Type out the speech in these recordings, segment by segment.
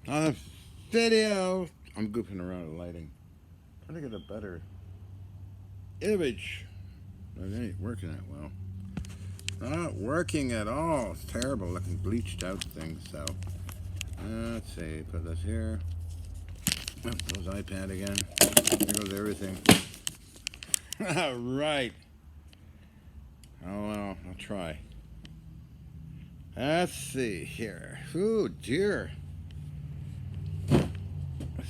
On the video, I'm goofing around with lighting. Trying to get a better image. It ain't working that well. Not working at all. It's terrible looking bleached out thing. So let's see. Put this here. Oh, goes iPad again. There goes everything. All right. Oh well, I'll try. Let's see here. Oh dear.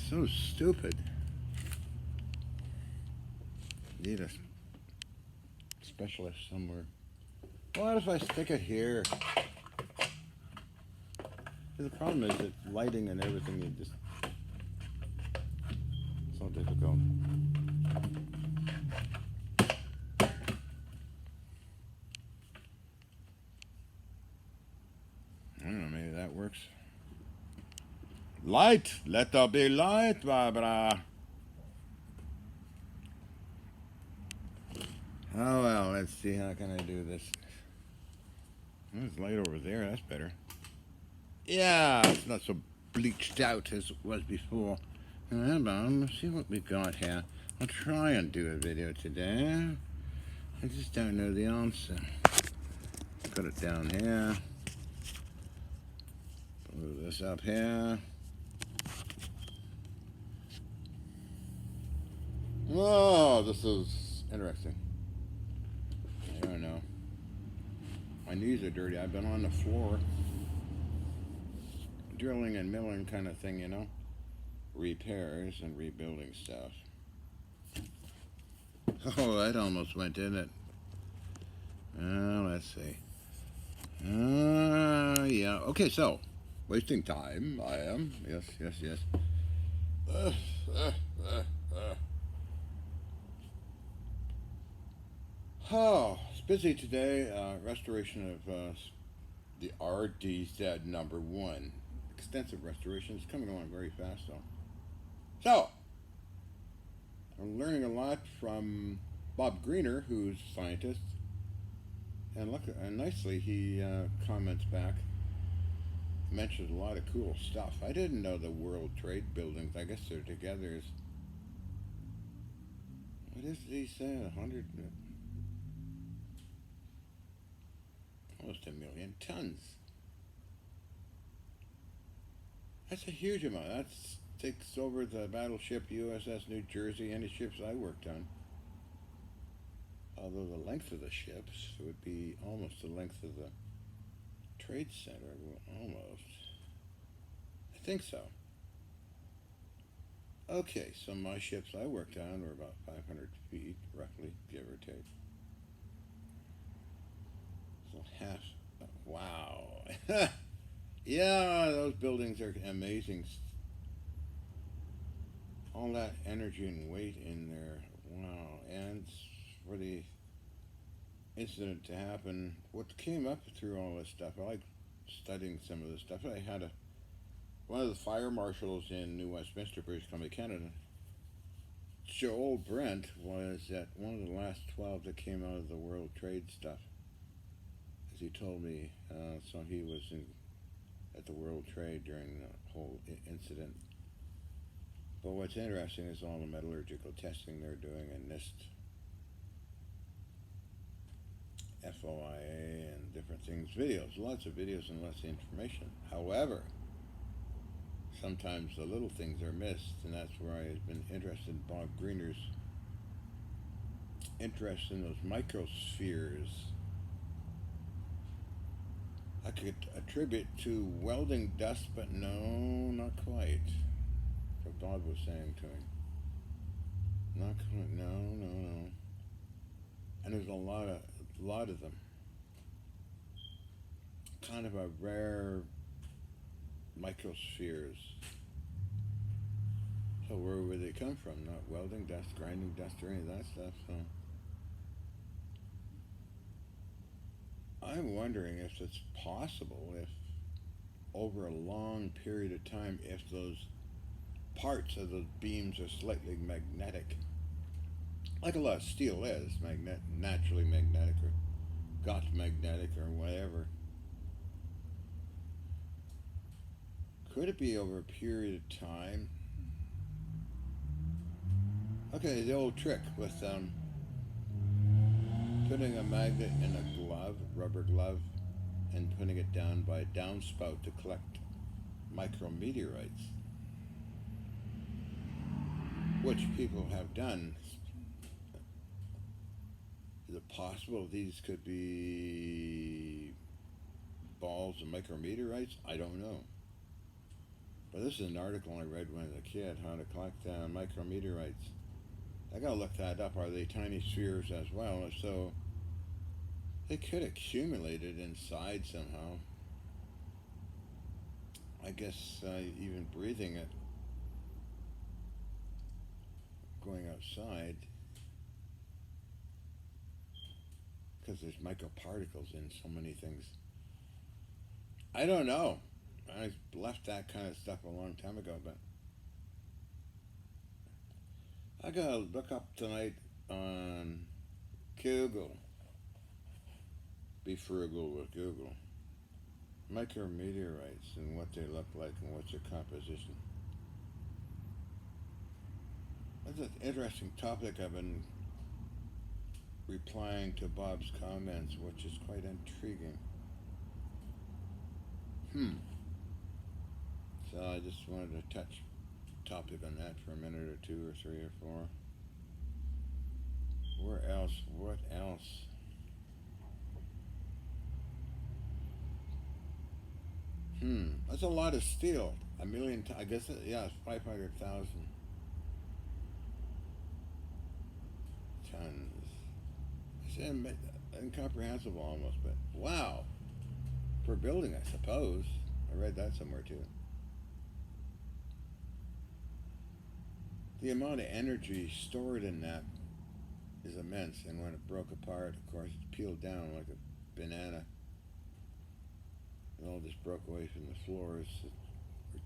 So stupid. Need a specialist somewhere. What if I stick it here? The problem is that lighting and everything is just so difficult. I don't know, maybe that works. Light! Let there be light, Barbara! Oh well, let's see, how can I do this? There's light over there, that's better. Yeah, it's not so bleached out as it was before. Let's see what we've got here. I'll try and do a video today. I just don't know the answer. Put it down here. Move this up here. Oh, this is interesting. I don't know. My knees are dirty. I've been on the floor. Drilling and milling kind of thing, you know. Repairs and rebuilding stuff. Oh, that almost went, didn't it? Let's see. Yeah. Okay, so. Wasting time. I am. Yes, yes, yes. Uh, uh, uh, uh. Oh, it's busy today. Restoration of the RDZ number one. Extensive restoration. It's coming along very fast, though. So, I'm learning a lot from Bob Greener, who's a scientist. And look, nicely, he comments back. Mentions a lot of cool stuff. I didn't know the World Trade buildings. I guess they're together. What is he saying? 100, almost 1,000,000 tons. That's a huge amount. That takes over the battleship USS New Jersey, any ships I worked on. Although the length of the ships would be almost the length of the Trade Center. Almost. I think so. Okay, so my ships I worked on were about 500 feet, roughly, give or take. So half. Wow. Yeah, those buildings are amazing. All that energy and weight in there. Wow. And for the incident to happen, what came up through all this stuff, I like studying some of this stuff. I had one of the fire marshals in New Westminster, British Columbia, Canada. Joel Brent was at one of the last 12 that came out of the World Trade stuff, as he told me. So he was at the World Trade during the whole incident. But what's interesting is all the metallurgical testing they're doing in NIST, FOIA, and different things. Videos, lots of videos and lots of information. However, sometimes the little things are missed, and that's where I've been interested in Bob Greener's interest in those microspheres. I could attribute to welding dust, but no, not quite. What Bob was saying to me. Not quite. No, no, no. And there's a lot of them. Kind of a rare microspheres. So where would they come from? Not welding dust, grinding dust, or any of that stuff. So I'm wondering if it's possible, if over a long period of time, if those parts of those beams are slightly magnetic, like a lot of steel is, naturally magnetic, or got magnetic, or whatever. Could it be over a period of time? Okay, the old trick with putting a magnet in a glove, rubber glove, and putting it down by a downspout to collect micrometeorites, which people have done. Is it possible these could be balls of micrometeorites? I don't know. But this is an article I read when I was a kid, how to collect micrometeorites. I gotta look that up. Are they tiny spheres as well? If so, they could accumulate it inside somehow. I guess even breathing it, going outside, because there's microparticles in so many things. I don't know. I left that kind of stuff a long time ago, but I gotta look up tonight on Google. Be frugal with Google. Micrometeorites and what they look like and what's their composition. That's an interesting topic. I've been replying to Bob's comments, which is quite intriguing. So I just wanted to touch topic on that for a minute or two or three or four. Where else? What else? That's a lot of steel. A million. I guess. Yeah, it's 500,000 tons. It's incomprehensible almost, but wow. Per building, I suppose. I read that somewhere too. The amount of energy stored in that is immense, and when it broke apart, of course, it peeled down like a banana. It all just broke away from the floors.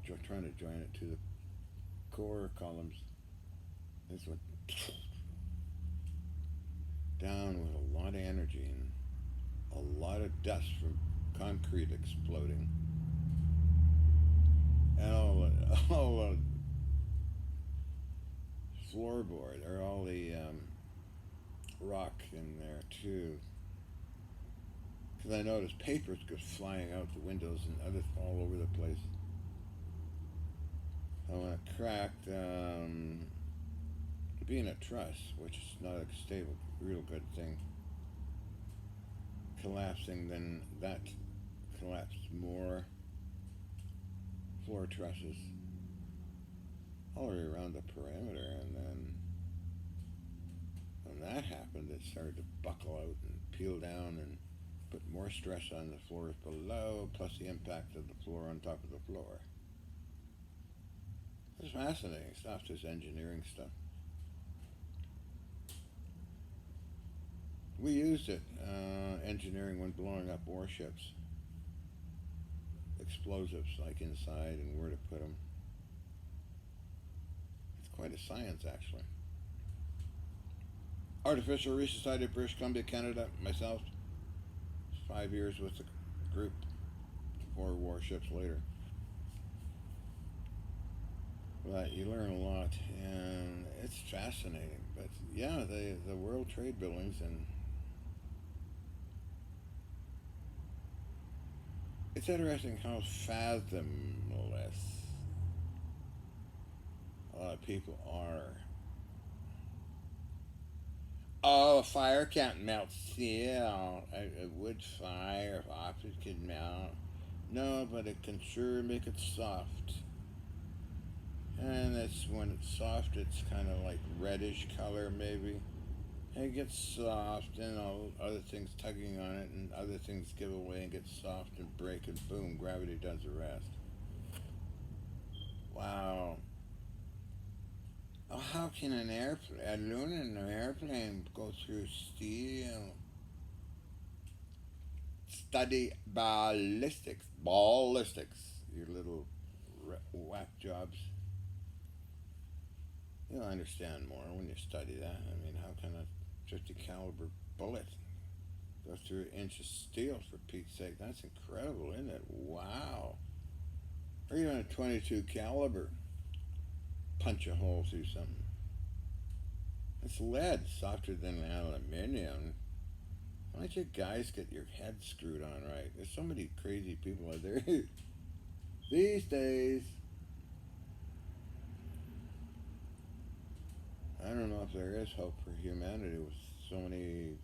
We're trying to join it to the core columns. This went down with a lot of energy and a lot of dust from concrete exploding. And all the floorboard, or all the rock in there too. Because I noticed papers go flying out the windows and others all over the place. And when it cracked, being a truss, which is not a stable, real good thing, collapsing, then that collapsed more floor trusses all the way around the perimeter, and then when that happened, it started to buckle out and peel down and put more stress on the floors below, plus the impact of the floor on top of the floor. It's fascinating stuff, this engineering stuff. We used it, engineering, when blowing up warships. Explosives, like inside, and where to put them. It's quite a science, actually. Artificial Research Society of British Columbia, Canada, myself. 5 years with the group, 4 warships later. But you learn a lot, and it's fascinating. But yeah, the World Trade buildings, and it's interesting how fathomless a lot of people are. Oh, fire can't melt steel. A wood fire, if opposite can melt. No, but it can sure make it soft. And that's when it's soft, it's kind of like reddish color, maybe. And it gets soft, and all other things tugging on it, and other things give away and get soft and break, and boom, gravity does the rest. Wow. Oh, how can an airplane go through steel? Study ballistics. Ballistics, you little whack jobs. You'll understand more when you study that. I mean, how can a 50 caliber bullet go through an inch of steel, for Pete's sake? That's incredible, isn't it? Wow. or even a 22 caliber punch a hole through something. It's lead, softer than aluminium. Why don't you guys get your head screwed on right? There's so many crazy people out there these days. I don't know if there is hope for humanity with so many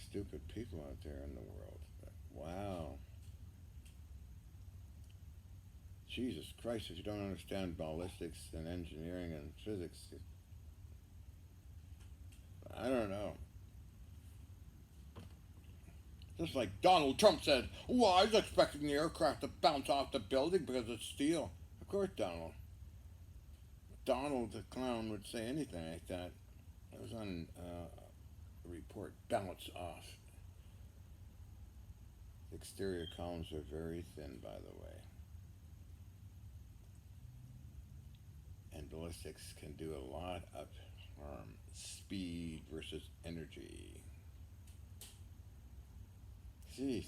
stupid people out there in the world. But wow. Jesus Christ, if you don't understand ballistics and engineering and physics, I don't know. Just like Donald Trump said, well, I was expecting the aircraft to bounce off the building because it's steel. Of course, Donald. Donald the clown would say anything like that. It was on a report, bounce off. The exterior columns are very thin, by the way. And ballistics can do a lot of harm. Speed versus energy. Jeez.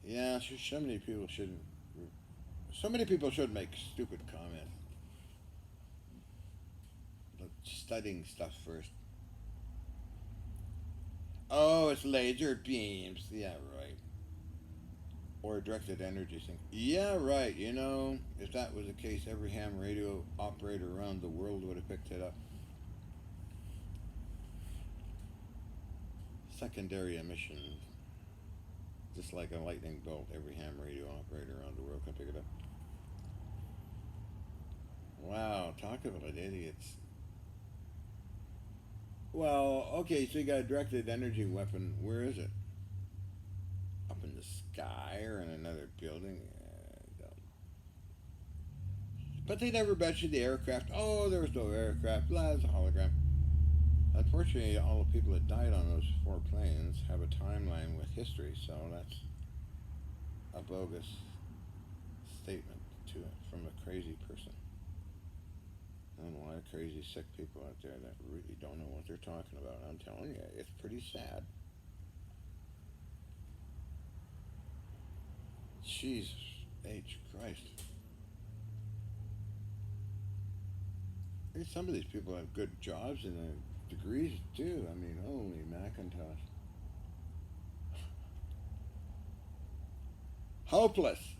Yeah, so many people shouldn't. So many people should make stupid comments. Studying stuff first. Oh, it's laser beams. Yeah, right. Or a directed energy thing. Yeah, right. You know, if that was the case, every ham radio operator around the world would have picked it up. Secondary emission. Just like a lightning bolt, every ham radio operator around the world can pick it up. Wow, talk about idiots. Well, okay, so you got a directed energy weapon. Where is it? Up in the sky or in another building? But they never mentioned the aircraft. Oh, there was no aircraft. Blah, it's a hologram. Unfortunately, all the people that died on those 4 planes have a timeline with history, so that's a bogus statement to it from a crazy person. And a lot of crazy, sick people out there that really don't know what they're talking about. I'm telling you, it's pretty sad. Jesus H. Christ. Some of these people have good jobs and degrees too. I mean, holy Macintosh. Hopeless.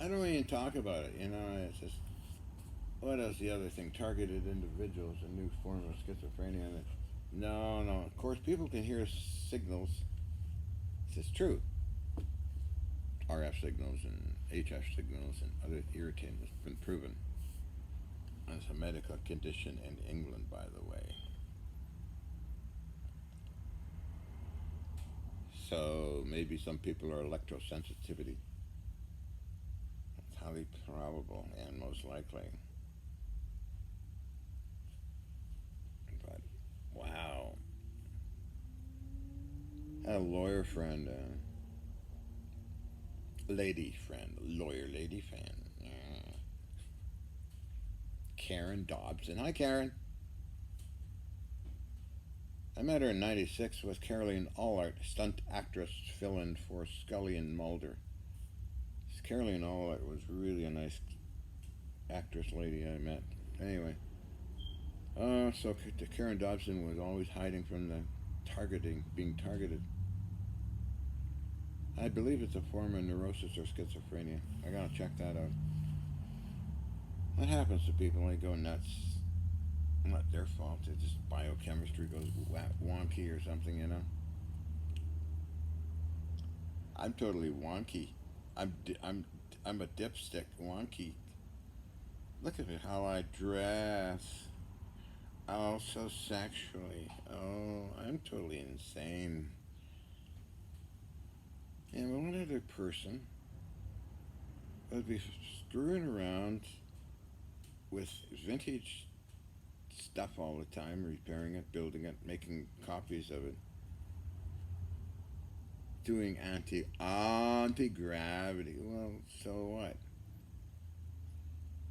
I don't even talk about it, you know, it's just, what else the other thing? Targeted individuals, a new form of schizophrenia. No, no, of course people can hear signals. This is true. RF signals and HF signals and other irritants have been proven as a medical condition in England, by the way. So maybe some people are electrosensitivity. That's highly probable and most likely. But wow, I had a lawyer friend, lady friend, lawyer lady fan, Karen Dobson. Hi, Karen. I met her in '96 with Caroline Allart, stunt actress fill-in for Scully and Mulder. Caroline Allart was really a nice actress lady I met. Anyway, so Karen Dobson was always hiding from the being targeted. I believe it's a form of neurosis or schizophrenia. I gotta check that out. That happens to people, they go nuts. Not their fault. It's just biochemistry goes wonky or something, you know. I'm totally wonky. I'm a dipstick wonky. Look at how I dress. Oh, so sexually. Oh, I'm totally insane. And one other person would be screwing around with vintage stuff all the time, repairing it, building it, making copies of it, doing anti-gravity. Well, so what?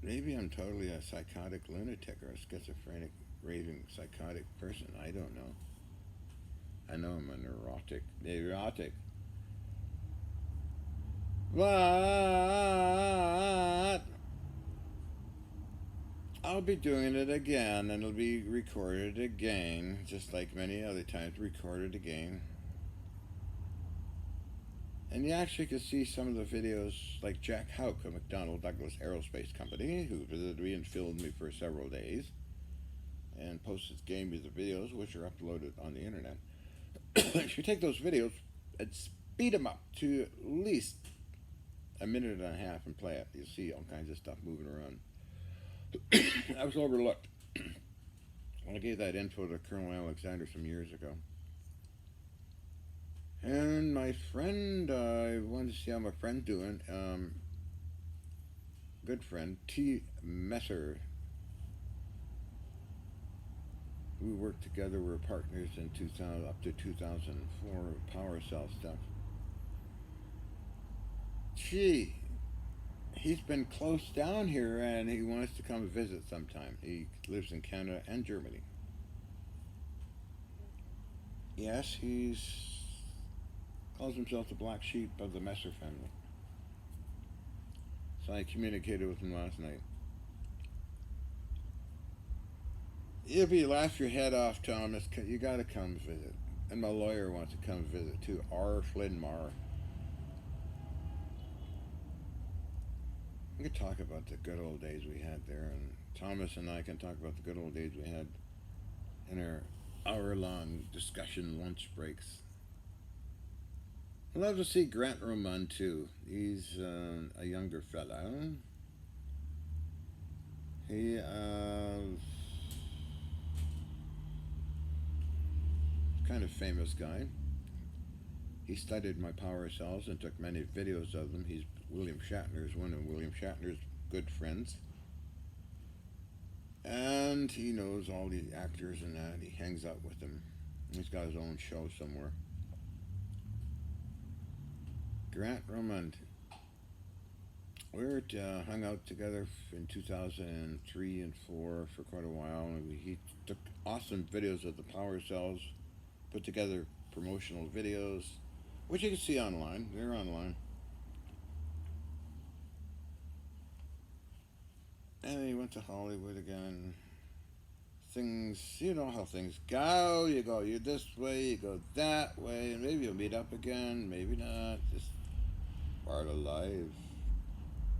Maybe I'm totally a psychotic lunatic or a schizophrenic, raving, psychotic person. I don't know. I know I'm a neurotic. But I'll be doing it again, and it'll be recorded again, just like many other times, recorded again. And you actually can see some of the videos, like Jack Houck of McDonnell Douglas Aerospace Company, who visited me and filmed me for several days, and gave me the videos, which are uploaded on the internet. If you take those videos and speed them up to at least a minute and a half and play it, you'll see all kinds of stuff moving around. I was overlooked when I gave that info to Colonel Alexander some years ago. And my friend, I wanted to see how my friend's doing. Good friend, T. Messer. We worked together. We were partners in 2000 up to 2004 power cell stuff. Gee, he's been close down here, and he wants to come visit sometime. He lives in Canada and Germany. Yes, he's calls himself the black sheep of the Messer family. So I communicated with him last night. If you laugh your head off, Thomas, you gotta come visit. And my lawyer wants to come visit too, R. Flynn Marr. We could talk about the good old days we had there, and Thomas and I can talk about the good old days we had in our hour-long discussion lunch breaks. I'd love to see Grant Roman too. He's a younger fella. He kind of famous guy. He studied my power cells and took many videos of them. He's William Shatner's one of William Shatner's good friends. And he knows all the actors and that. He hangs out with them. He's got his own show somewhere. Grant Romand. We hung out together in 2003 and 4 for quite a while. And he took awesome videos of the power cells, put together promotional videos, which you can see online. They're online. And he went to Hollywood again. Things, you know how things go. You this way, you go that way, and maybe you'll meet up again, maybe not. Just part of life.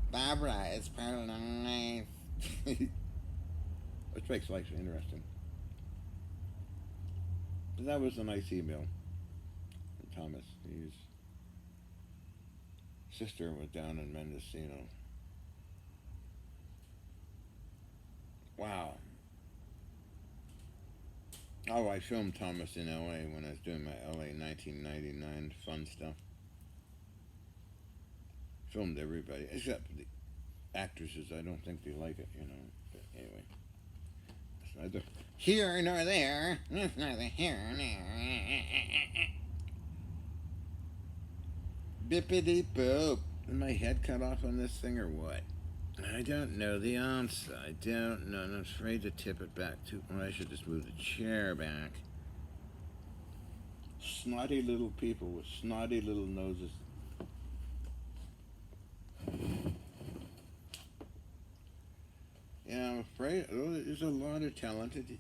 Barbara, it's part of life. Which makes life interesting. But that was a nice email from Thomas. His sister was down in Mendocino. Wow. Oh, I filmed Thomas in LA when I was doing my LA 1999 fun stuff. Filmed everybody, except the actresses. I don't think they like it, you know. But anyway. It's neither here nor there. It's neither here nor there. Bippity boop. Is my head cut off on this thing or what? I don't know the answer. I don't know. I'm afraid to tip it back too. Well, I should just move the chair back. Snotty little people with snotty little noses. Yeah, I'm afraid there's a lot of talented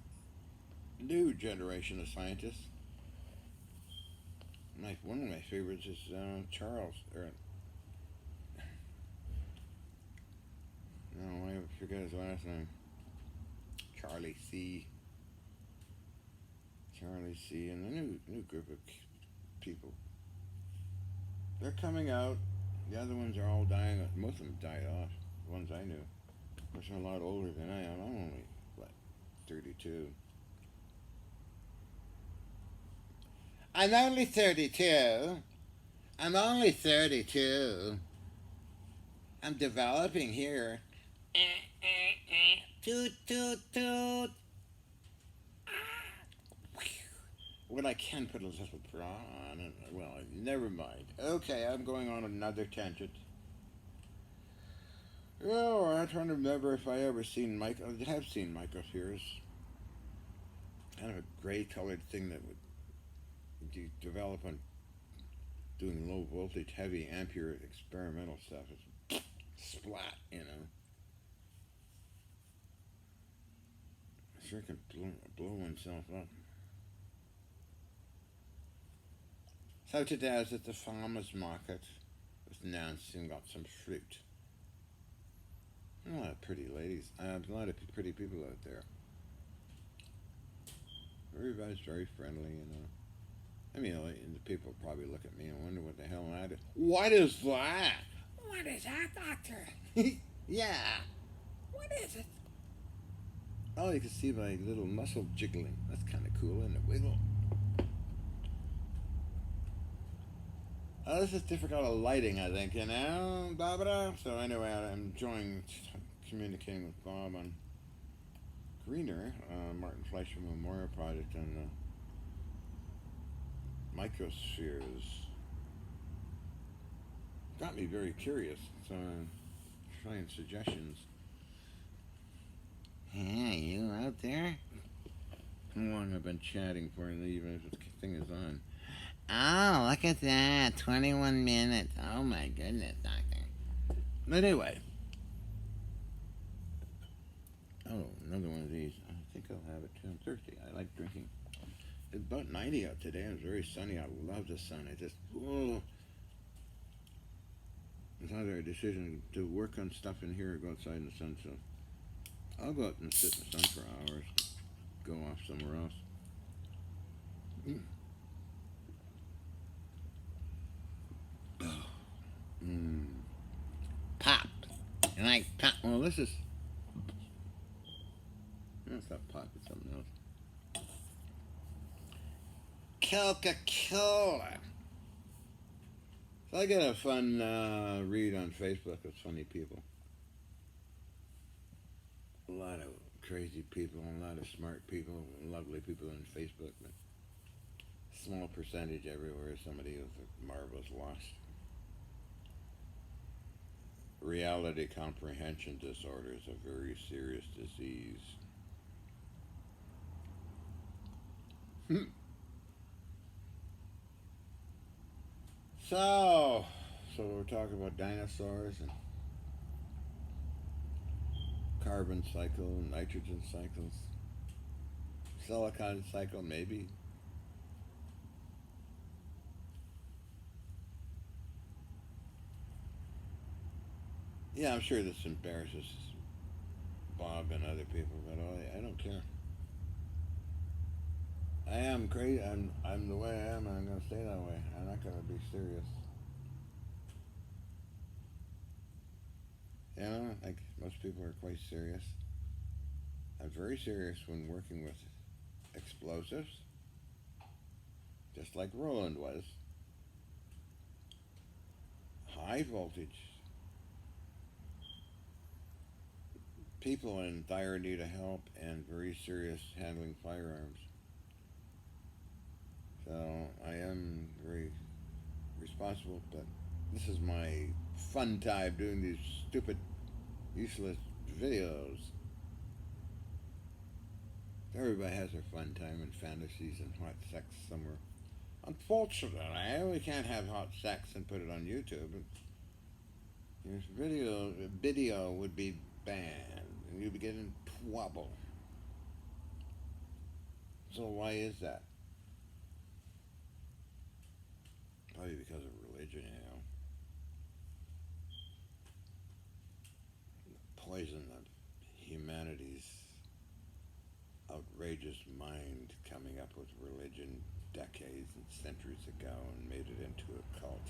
new generation of scientists. One of my favorites is Charles. No, I forget his last name. Charlie C. Charlie C. And a new group of people. They're coming out. The other ones are all dying. Most of them died off. The ones I knew. Which are a lot older than I am. I'm only, 32. I'm only 32. I'm only 32. I'm developing here. Toot, toot, toot. Well, I can put a little bra on. Well, never mind. Okay, I'm going on another tangent. Oh, I'm trying to remember if I ever seen I have seen microspheres. Kind of a gray-colored thing that would develop on doing low voltage, heavy ampere experimental stuff. It's splat, you know. Sure can blow oneself up. So today I was at the farmer's market. With announcing got some fruit. A lot of pretty ladies. A lot of pretty people out there. Everybody's very friendly, you know. I mean, the people probably look at me and wonder what the hell I do. What is that? What is that, doctor? Yeah. What is it? Oh, you can see my little muscle jiggling. That's kind of cool, isn't it? Wiggle. Oh, this is different kind of lighting, I think, you know, Barbara. So anyway, I'm enjoying communicating with Bob on Greener, Martin Fleischer Memorial Project on microspheres. Got me very curious, so I'm trying suggestions. Hey, you out there? How long have I been chatting for, even if the thing is on? Oh, look at that. 21 minutes. Oh my goodness, doctor. But anyway. Oh, another one of these. I think I'll have it too. I'm thirsty. I like drinking. It's about 90 out today. It's very sunny. I love the sun. It's either a decision to work on stuff in here or go outside in the sun. So I'll go out and sit in the sun for hours. Go off somewhere else. Pop. And I pop. Well, this is. That's not pop. It's something else. Coca-Cola. So I get a fun read on Facebook with funny people. A lot of crazy people, a lot of smart people, lovely people on Facebook, but small percentage everywhere. Somebody with a marvelous loss. Reality comprehension disorder is a very serious disease. So we're talking about dinosaurs and carbon cycle, nitrogen cycles, silicon cycle, maybe. Yeah, I'm sure this embarrasses Bob and other people, but I don't care. I am crazy. I'm the way I am, and I'm going to stay that way. I'm not going to be serious. You know, like most people are quite serious. I'm very serious when working with explosives, just like Roland was. High voltage. People in dire need of help and very serious handling firearms. So I am very responsible, but this is my fun time doing these stupid, useless videos. Everybody has their fun time and fantasies and hot sex somewhere. Unfortunately, we can't have hot sex and put it on YouTube. This video would be banned, and you'd be getting trouble. So why is that? Probably because of religion, you know. Poison of humanity's outrageous mind coming up with religion decades and centuries ago and made it into a cult.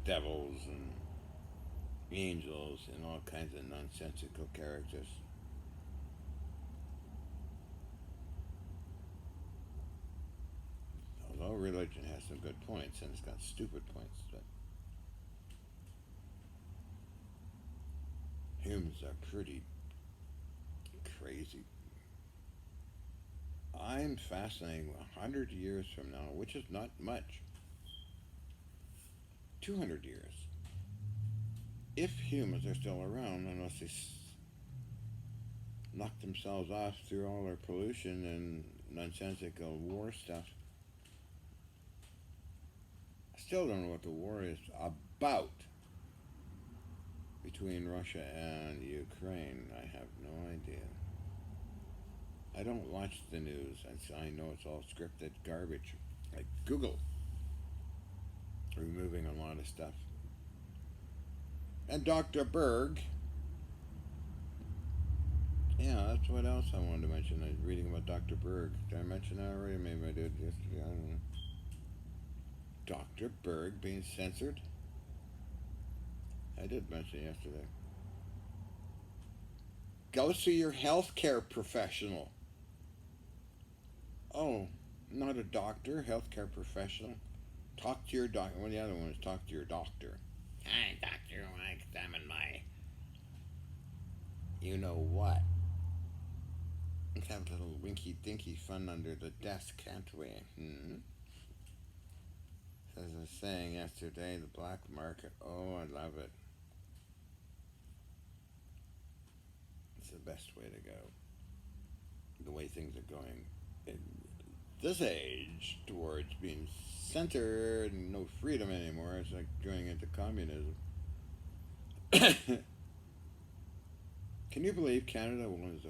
Devils and angels and all kinds of nonsensical characters. Although religion has some good points, and it's got stupid points, but humans are pretty crazy. I'm fascinating 100 years from now, which is not much. 200 years. If humans are still around, unless they knock themselves off through all their pollution and nonsensical war stuff, still don't know what the war is about between Russia and Ukraine. I have no idea. I don't watch the news. I know it's all scripted garbage. Like Google, removing a lot of stuff. And Dr. Berg. Yeah, that's what else I wanted to mention. I was reading about Dr. Berg. Did I mention that already? Maybe I did yesterday. I don't know. Dr. Berg being censored? I did mention it yesterday. Go see your healthcare professional. Oh, not a doctor, healthcare professional. Talk to your doctor. Well, the other one is talk to your doctor. Hi, doctor. I want to examine my. You know what? Let's have a little winky dinky fun under the desk, can't we? As I was saying yesterday, the black market. Oh, I love it. It's the best way to go. The way things are going in this age towards being centered and no freedom anymore. It's like going into communism. Can you believe Canada was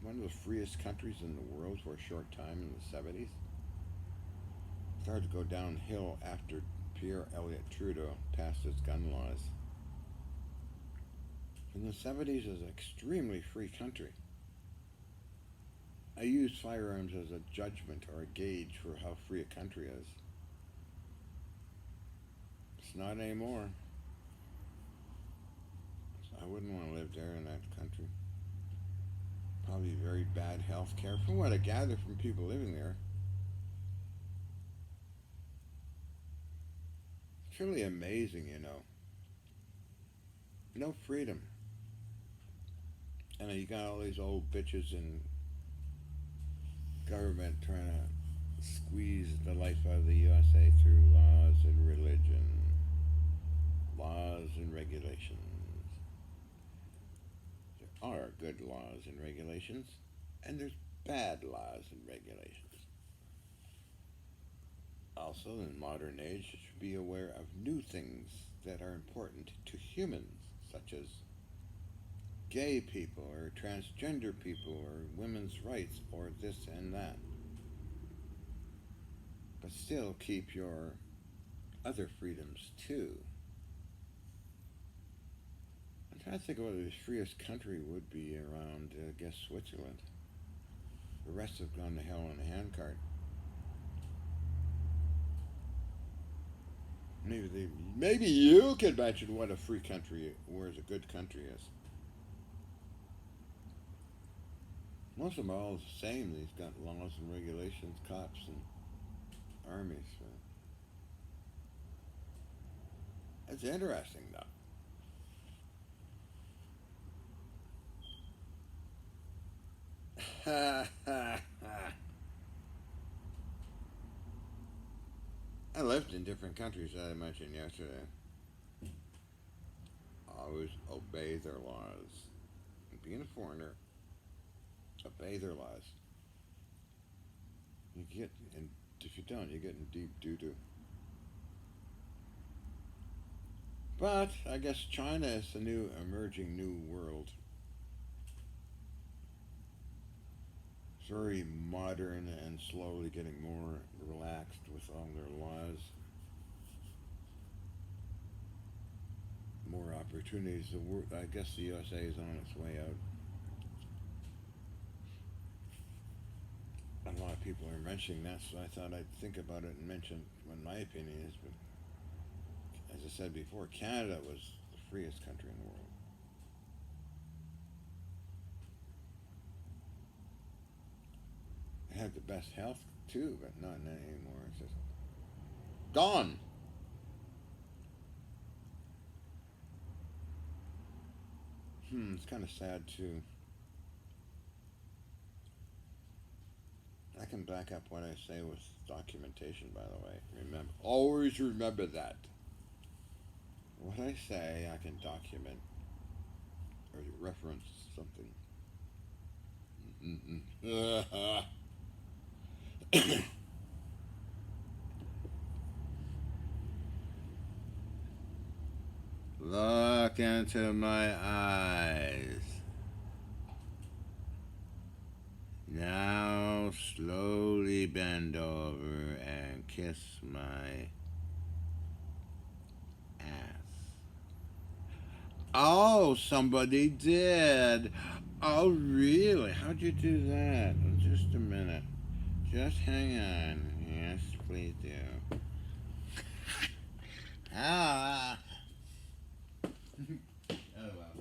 one of the freest countries in the world for a short time in the 70s? It started to go downhill after Pierre Elliott Trudeau passed his gun laws. In the 70s, it was an extremely free country. I use firearms as a judgment or a gauge for how free a country is. It's not anymore. I wouldn't want to live there in that country. Probably very bad health care, from what I gather from people living there. It's really amazing, you know. No freedom. And you got all these old bitches in government trying to squeeze the life out of the USA through laws and religion, laws and regulations. There are good laws and regulations, and there's bad laws and regulations. Also, in modern age, you should be aware of new things that are important to humans, such as gay people or transgender people or women's rights or this and that. But still keep your other freedoms too. I'm trying to think of what the freest country would be around, I guess, Switzerland. The rest have gone to hell in a handcart. Maybe you could mention what a free country, where a good country is. Most of them are all the same. They've got laws and regulations, cops and armies. It's interesting, though. I lived in different countries, as I mentioned yesterday. Always obey their laws. Being a foreigner, obey their laws. And if you don't, you get in deep doo-doo. But I guess China is the new emerging new world. It's very modern and slowly getting more relaxed with all their laws. More opportunities. I guess the USA is on its way out. A lot of people are mentioning that, so I thought I'd think about it and mention what my opinion is. But as I said before, Canada was the freest country in the world. It had the best health too, but not anymore. It's just gone. It's kind of sad too. I can back up what I say with documentation, by the way. Remember, always remember that. What I say, I can document or reference something. Look into my eyes. Now slowly bend over and kiss my ass. Oh, somebody did. Oh, really? How'd you do that? Just a minute. Just hang on. Yes, please do. Ah. Oh, well.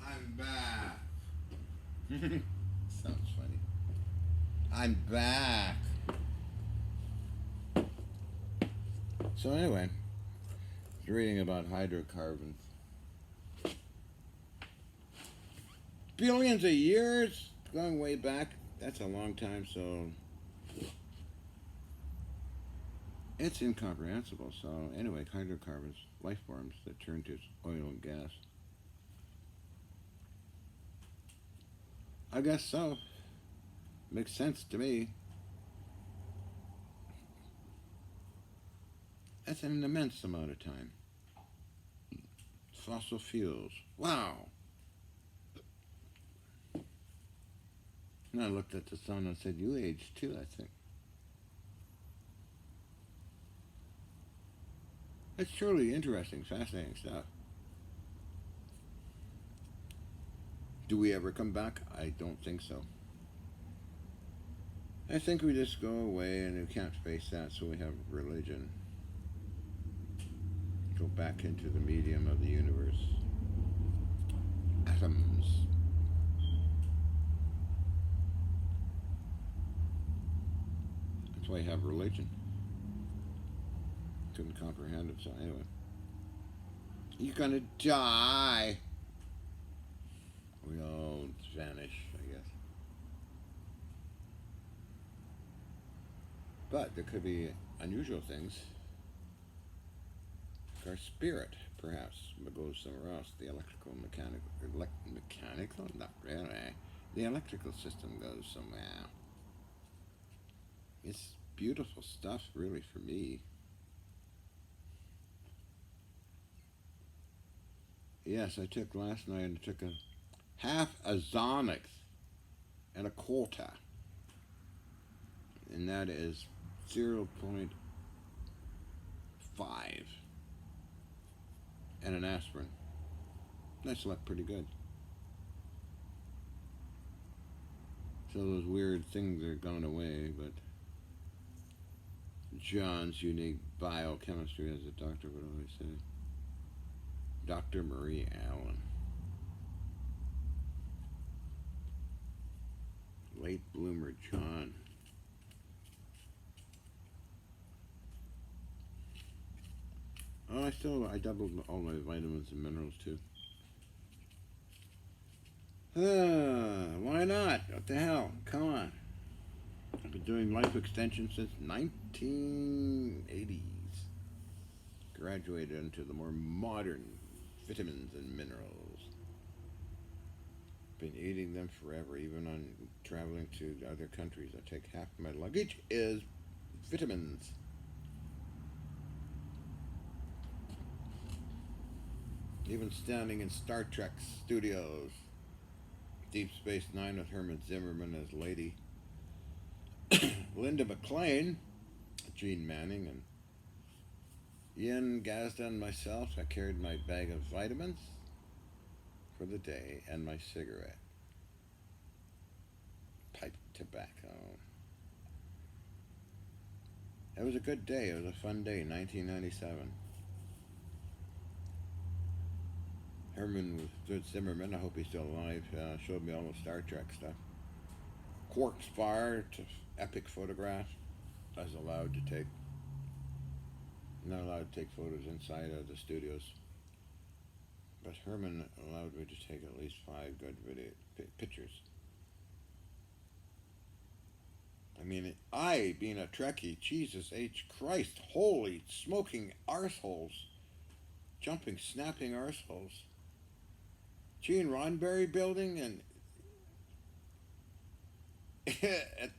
I'm back. Sounds funny. I'm back. So anyway, I was reading about hydrocarbons. Billions of years, going way back. That's a long time, so it's incomprehensible. So anyway, hydrocarbons, life forms that turn to oil and gas. I guess so. Makes sense to me. That's an immense amount of time. Fossil fuels. Wow. And I looked at the sun and said, you aged too, I think. It's truly interesting, fascinating stuff. Do we ever come back? I don't think so. I think we just go away and we can't face that, so we have religion. Go back into the medium of the universe. Atoms. That's why you have religion. Couldn't comprehend it, so anyway. You're gonna die. We all vanish, I guess. But there could be unusual things. Our spirit, perhaps, goes somewhere else. The electrical, mechanical? Not really. The electrical system goes somewhere. It's beautiful stuff, really, for me. Yes, I took last night, I took a half a Zonix and a quarter. And that is 0.5. And an aspirin. I slept pretty good. So those weird things are gone away, but John's unique biochemistry, as the doctor would always say. Dr. Marie Allen. Late bloomer John. Oh, I doubled all my vitamins and minerals too. Why not? What the hell? Come on. I've been doing life extension since 1980s. Graduated into the more modern vitamins and minerals. Been eating them forever, even on traveling to other countries. I take half of my luggage is vitamins. Even standing in Star Trek studios. Deep Space Nine with Herman Zimmerman as Lady. Linda McLean, Gene Manning, and Ian Gazda and myself. I carried my bag of vitamins for the day and my cigarette. Pipe tobacco. It was a good day. It was a fun day, 1997. Herman Zimmerman, I hope he's still alive, showed me all the Star Trek stuff. Quark Spire, epic photograph. I was allowed to take, not allowed to take photos inside of the studios, but Herman allowed me to take at least 5 good pictures. I mean, I, being a Trekkie, Jesus H. Christ, holy smoking arseholes, jumping, snapping arseholes. Gene Roddenberry building and at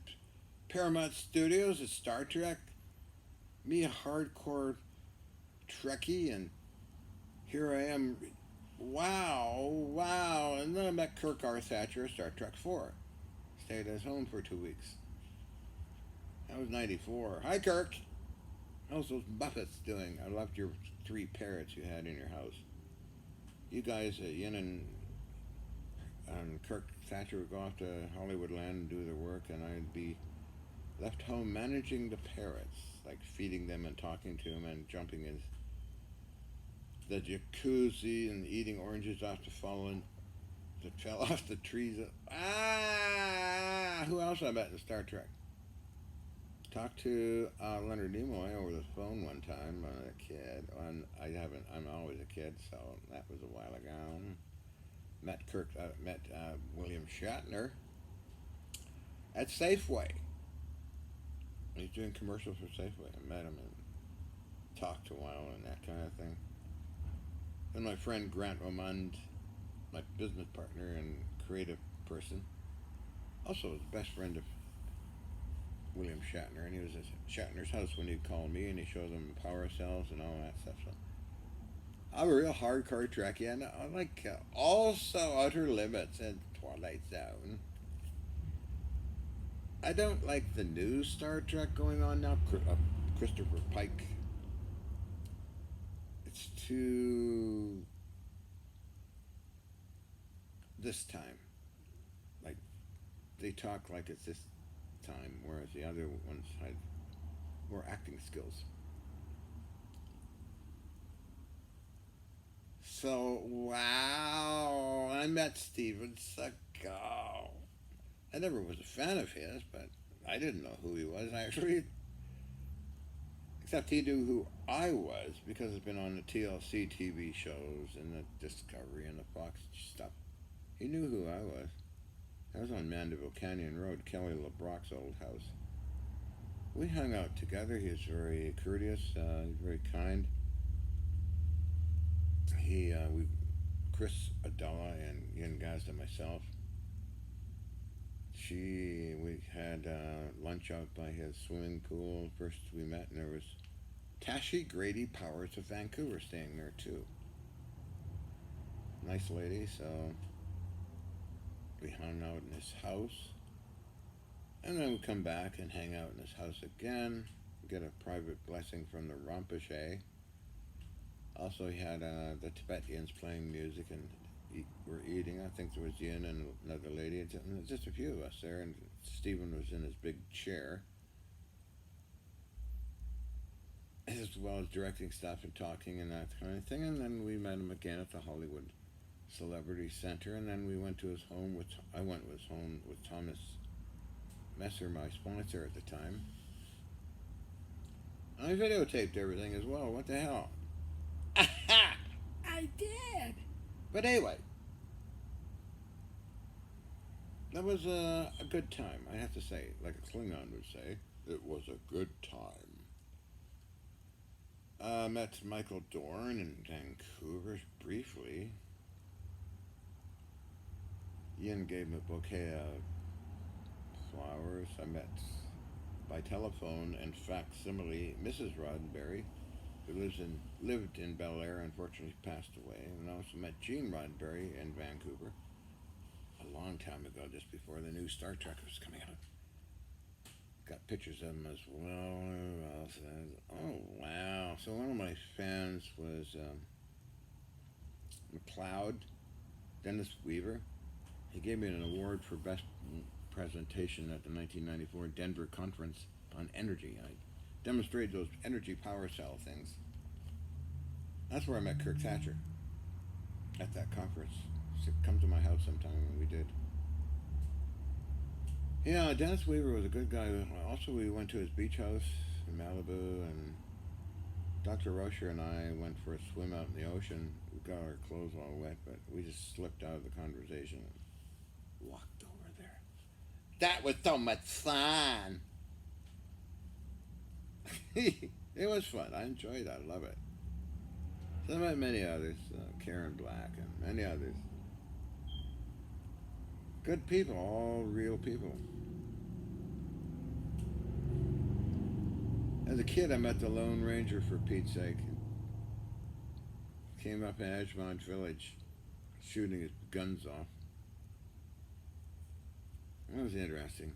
Paramount Studios at Star Trek. Me, a hardcore Trekkie, and here I am. Wow, wow. And then I met Kirk R. Thatcher at Star Trek 4. Stayed at his home for 2 weeks. That was 94. Hi, Kirk. How's those Muppets doing? I loved your 3 parrots you had in your house. You guys, Ian and Kirk Thatcher would go off to Hollywoodland and do their work, and I'd be left home managing the parrots, like feeding them and talking to them and jumping in the jacuzzi and eating oranges off the fallen that fell off the trees. Who else I met in Star Trek? Talked to Leonard Nimoy over the phone one time when I was a kid. And I'm always a kid, so that was a while ago. Met William Shatner at Safeway. He's doing commercials for Safeway. I met him and talked a while and that kind of thing. Then my friend Grant Romand, my business partner and creative person, also was the best friend of William Shatner, and he was at Shatner's house when he'd call me, and he showed them power cells and all that stuff. So I'm a real hardcore Trekkie, and I like also Outer Limits and Twilight Zone. I don't like the new Star Trek going on now. Christopher Pike. It's too this time. Like they talk like it's this time, whereas the other ones had more acting skills. So, wow, I met Steven Seagal. I never was a fan of his, but I didn't know who he was actually. Except he knew who I was because it's been on the TLC TV shows and the Discovery and the Fox stuff. He knew who I was. I was on Mandeville Canyon Road, Kelly LeBrock's old house. We hung out together. He was very courteous, very kind. Chris Adela and Ian Gazda and myself, we had lunch out by his swimming pool. First we met, and there was Tashi Grady Powers of Vancouver staying there too. Nice lady, so we hung out in his house. And then we come back and hang out in his house again, get a private blessing from the Rinpoche. Also, he had the Tibetans playing music, and we're eating. I think there was Ian and another lady, and just a few of us there, and Stephen was in his big chair, as well as directing stuff and talking and that kind of thing. And then we met him again at the Hollywood Celebrity Center, and then we went to his home. I went to his home with Thomas Messer, my sponsor at the time. I videotaped everything as well. What the hell? I did. But anyway, that was a good time, I have to say. Like a Klingon would say, it was a good time. Met Michael Dorn in Vancouver briefly. Ian gave me a bouquet of flowers. I met by telephone and facsimile Mrs. Roddenberry, who lived in Bel Air, unfortunately passed away. And I also met Gene Roddenberry in Vancouver a long time ago, just before the new Star Trek was coming out. Got pictures of him as well. Oh, wow. So one of my fans was McLeod, Dennis Weaver. He gave me an award for best presentation at the 1994 Denver Conference on Energy. demonstrated those energy power cell things. That's where I met Kirk Thatcher at that conference. So come to my house sometime, and we did. Yeah, Dennis Weaver was a good guy. Also, we went to his beach house in Malibu, and Dr. Rocher and I went for a swim out in the ocean. We got our clothes all wet, but we just slipped out of the conversation and walked over there. That was so much fun. It was fun. I enjoyed it. I love it. So I met many others, Karen Black and many others. Good people, all real people. As a kid, I met the Lone Ranger, for Pete's sake. Came up in Edgemont Village, shooting his guns off. That was interesting.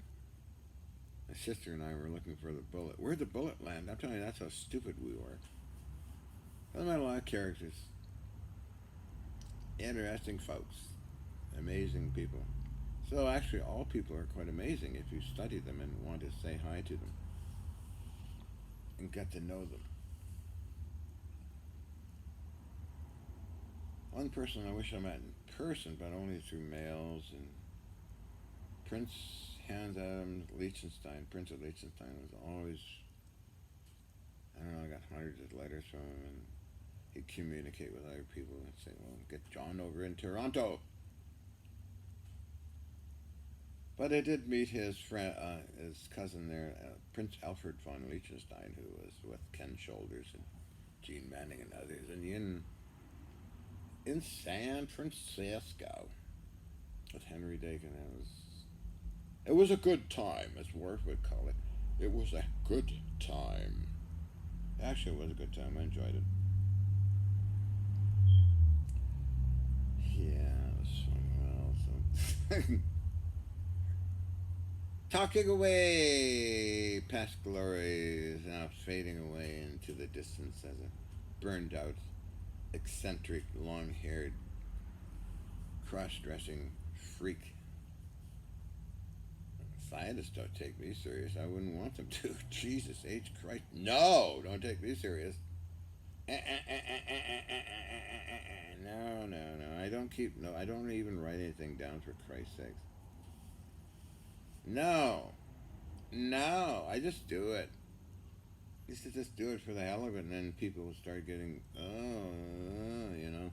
My sister and I were looking for the bullet. Where'd the bullet land? I'm telling you, that's how stupid we were. I met a lot of characters. Interesting folks. Amazing people. So actually, all people are quite amazing if you study them and want to say hi to them and get to know them. One person I wish I met in person, but only through mails, and Prince Hans Adam Liechtenstein, Prince of Liechtenstein, was always, I don't know, I got hundreds of letters from him, and he'd communicate with other people and say, well, get John over in Toronto. But I did meet his friend, his cousin there, Prince Alfred von Liechtenstein, who was with Ken Shoulders and Gene Manning and others, and in San Francisco with Henry Dakin. It was a good time, as Worf would call it. It was a good time. Actually, it was a good time. I enjoyed it. Yeah, it was fun. Well, so talking away past glories, now fading away into the distance as a burned out, eccentric, long haired, cross dressing freak. Scientists don't take me serious. I wouldn't want them to. Jesus H. Christ. No, don't take me serious. No. I don't even write anything down, for Christ's sakes. No. I just do it. I used to just do it for the hell of it, and then people will start getting, you know.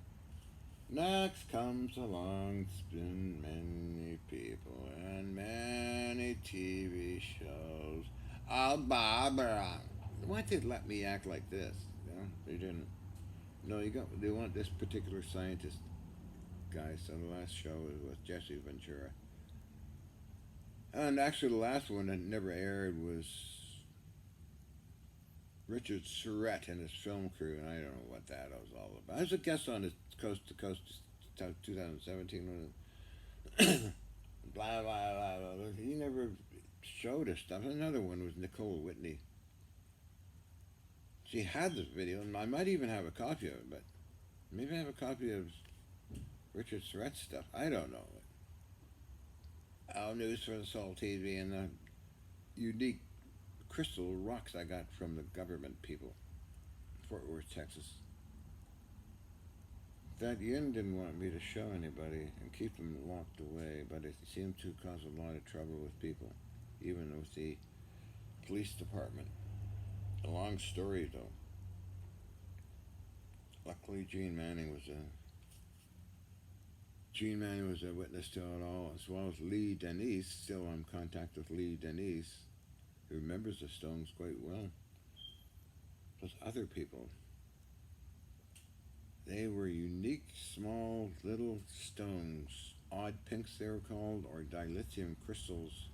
Next comes along, spin many people and many TV shows. Oh, Barbara. Why did they let me act like this? You know, they didn't. No, they want this particular scientist guy, so the last show was with Jesse Ventura. And actually, the last one that never aired was Richard Surrett and his film crew, and I don't know what that was all about. I was a guest on his Coast to Coast 2017 when blah, blah, blah, blah. He never showed us stuff. Another one was Nicole Whitney. She had this video, and I might even have a copy of it, but maybe I have a copy of Richard Surrett's stuff. I don't know. News for the Soul TV and the unique crystal rocks I got from the government people, Fort Worth, Texas. That Yin didn't want me to show anybody and keep them locked away, but it seemed to cause a lot of trouble with people, even with the police department. A long story, though. Luckily, Gene Manning was a witness to it all, as well as Lee Denise. Still in contact with Lee Denise, who remembers the stones quite well. Plus other people. They were unique, small, little stones. Odd pinks, they were called, or dilithium crystals.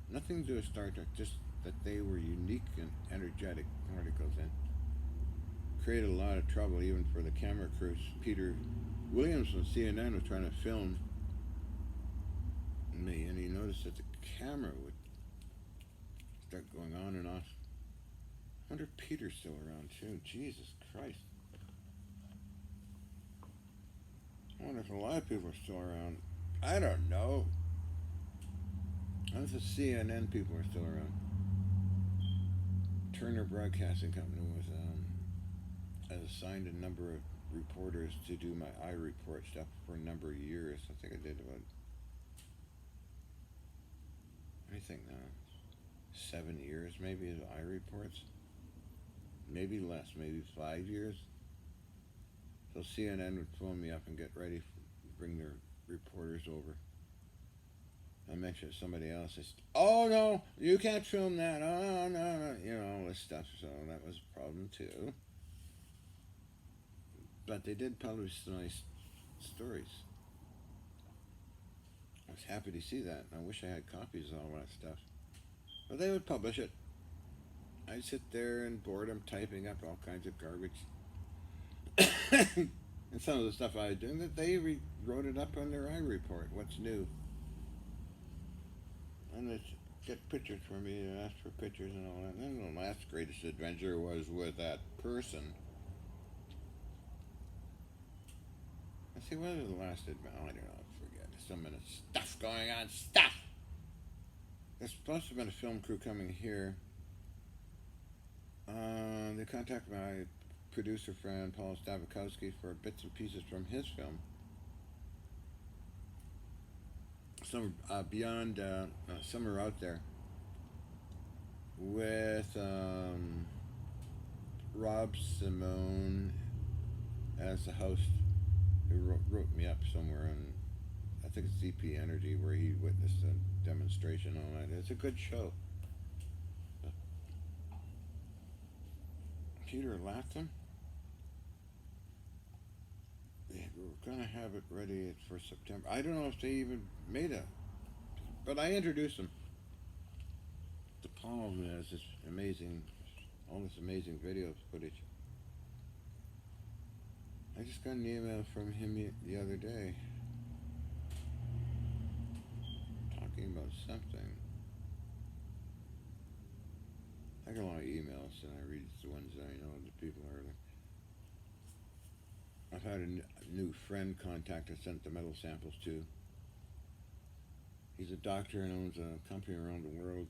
Nothing to do with Star Trek, just that they were unique and energetic particles, and created a lot of trouble even for the camera crews. Peter Williams from CNN was trying to film me, and he noticed that the camera would start going on and off. I wonder if Peter's still around too. Jesus Christ. I wonder if a lot of people are still around. I don't know. I wonder if the CNN people are still around. Turner Broadcasting Company was has assigned a number of reporters to do my I report stuff for a number of years. I think I did about, I think now, 7 years maybe of I reports. Maybe less, maybe 5 years. So CNN would phone me up and get ready, bring their reporters over. I mentioned somebody else. Oh no, you can't film that. Oh no, all this stuff. So that was a problem too. But they did publish some nice stories. I was happy to see that. I wish I had copies of all that stuff. But they would publish it. I'd sit there in boredom typing up all kinds of garbage. And some of the stuff I was doing, that they wrote it up on their I report. What's new? And they'd get pictures for me and ask for pictures and all that. And then the last greatest adventure was with that person. I see, what was the last adventure? I don't know, I forget. There's so many stuff going on. Stuff! There's supposed to have been a film crew coming here. They contacted my producer friend Paul Stavakowski for bits and pieces from his film. Some beyond Somewhere Out There with Rob Simone as the host, who wrote me up somewhere on, I think it's ZP Energy, where he witnessed a demonstration all night. It's a good show. Peter Latham. We're going to have it ready for September. I don't know if they even made it, but I introduced them to Paul, who has this amazing, all this amazing video footage. I just got an email from him the other day talking about something. I get a lot of emails, and I read the ones that I know the people are. I've had a new friend contact I sent the metal samples to. He's a doctor and owns a company around the world.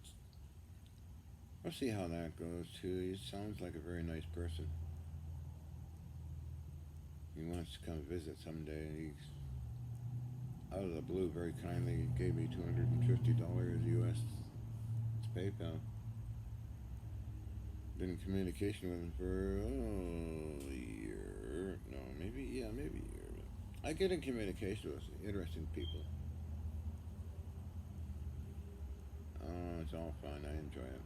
We'll see how that goes too. He sounds like a very nice person. He wants to come visit someday. He's out of the blue, very kindly gave me $250 US to PayPal. Been in communication with him for a year. No, maybe a year. I get in communication with interesting people. Oh, it's all fun. I enjoy it.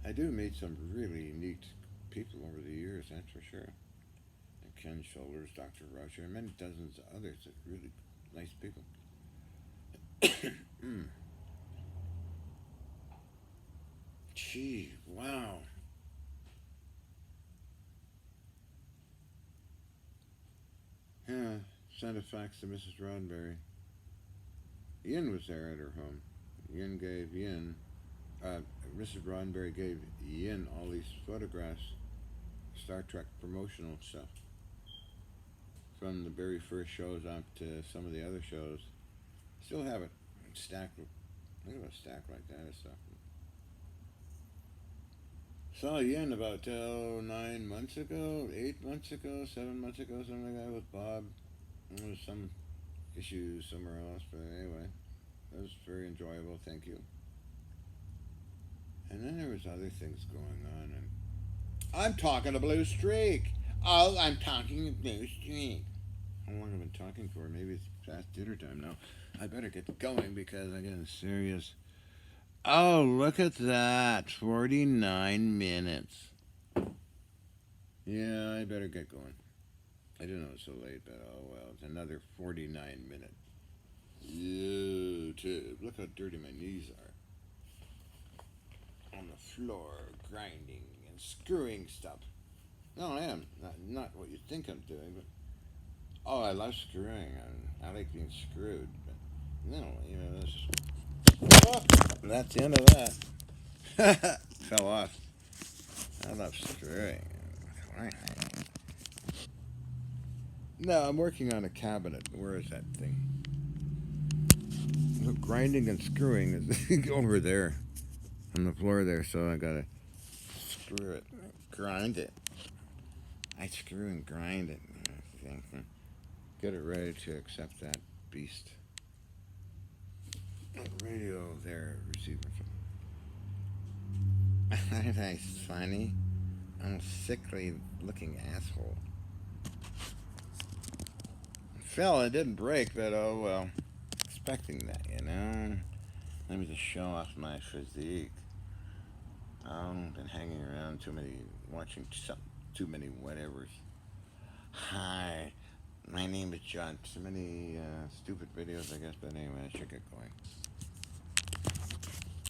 I do meet some really neat people over the years, that's for sure. And Ken Shoulders, Dr. Roger, and many dozens of others that really nice people. Gee, wow. Yeah, sent a fax to Mrs. Roddenberry. Yin was there at her home. Mrs. Roddenberry gave Yin all these photographs, Star Trek promotional stuff, from the very first shows up to some of the other shows. Still have it stacked. Look at a stack like that of stuff. Saw Yin about 9 months ago, 8 months ago, 7 months ago, something like that, with Bob. There was some issues somewhere else, but anyway, it was very enjoyable. Thank you. And then there was other things going on, and I'm talking a blue streak. Oh, I'm talking a blue streak. How long have I been talking for? Maybe it's past dinner time now. I better get going because I'm getting serious. Oh, look at that. 49 minutes. Yeah, I better get going. I didn't know it was so late, but oh well. It's another 49 minutes. YouTube. Look how dirty my knees are. On the floor, grinding and screwing stuff. No, I am. Not what you think I'm doing, but... Oh, I love screwing. I like being screwed, but... No, that's just... Oh, that's the end of that. Fell off. I love screwing. No, I'm working on a cabinet. Where is that thing? Grinding and screwing is over there. on the floor there, so I gotta screw it, grind it. I screw and grind it. Get it ready to accept that beast. Radio there, receiver. Aren't I funny? I'm a sickly looking asshole. Fell, it didn't break, but oh well. Expecting that, you know? Let me just show off my physique. I've been hanging around watching too many whatevers. Hi, my name is John. Too many stupid videos, I guess, but anyway, I should get going.